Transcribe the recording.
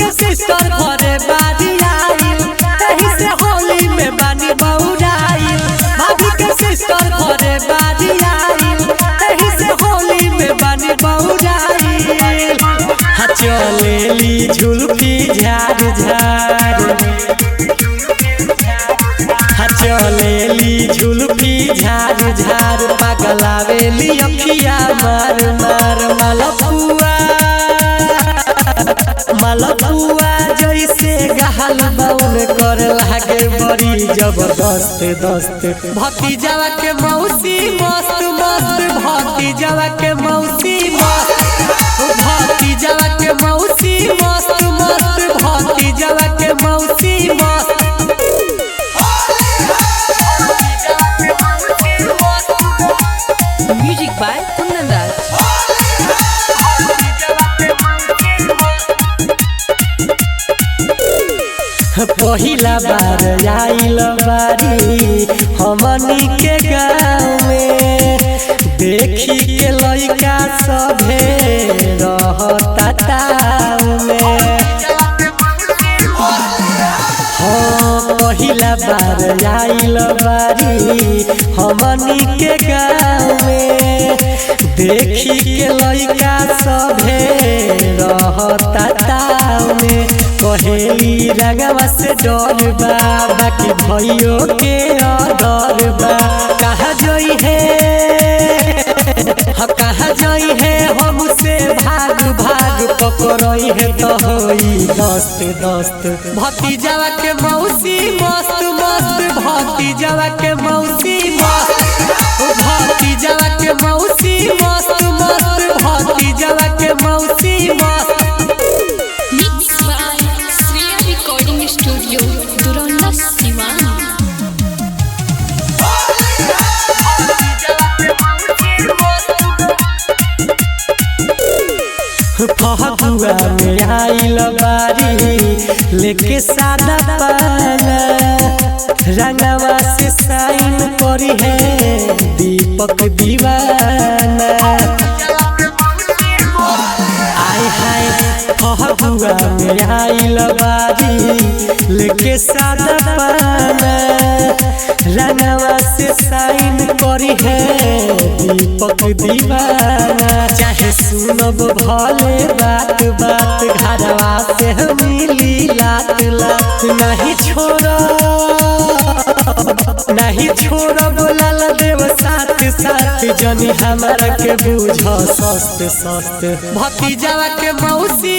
के सिस्टर घरे बारी आइल, एही से होली में बानी बौराइल। भाभी के सिस्टर घरे बारी आइल, एही से होली में बानी बौराइल। हाँ चलेली झुलफी झार झार, हाँ चलेली झुलफी झार झार, पगलावेली अखिया मार मार। मलपुआ जैसे गहल बउन कर लागे बड़ी जबरदस्त दस्त। भतीजवा के मौसी मस्त मस्त, भतीजवा के मौसी मस्त, भतीजवा के मौसी मस्त मस्त, भतीजवा के मौसी मस्त। Music by Kundan Raj. पहिला बार आइल बारी हमनी के गाँव में, देखी के लइका सभे रहता ताव में। हाँ पहिला बार आइल बारी हमनी के गाँव में, देखी के लइका सभे रहता ताव में। कहेली रंगवा से डर बा, बाकी भइयो के डर बा। कहाँ जई है, कहाँ जई है हमसे भाग भाग, पकड़ई है तो होई दस्त दस्त। भतीजवा के मौसी मस्त मस्त, भतीजवा के मौसी मस्त, भतीजवा के मौसी मस्त मस्त, भतीजवा के मौसी मस्त। स्टूडियो दुरंदा सिवान। फहुआ में आइल बारी लेके सादा पाना, रंगवा से साइन करी है दीपक दीवाना। आय हाय फहुआ में आइल बारी लेके सादा पाना, रंगवा से साइन करी है दीपक दीवाना। चाहे सुनब भले बात बात, घरवा से मिली लात लात। नहीं छोड़ब लाल देव साथ साथ, जनी हमारा के बूझ सस्त सस्त। भतीजवा के मौसी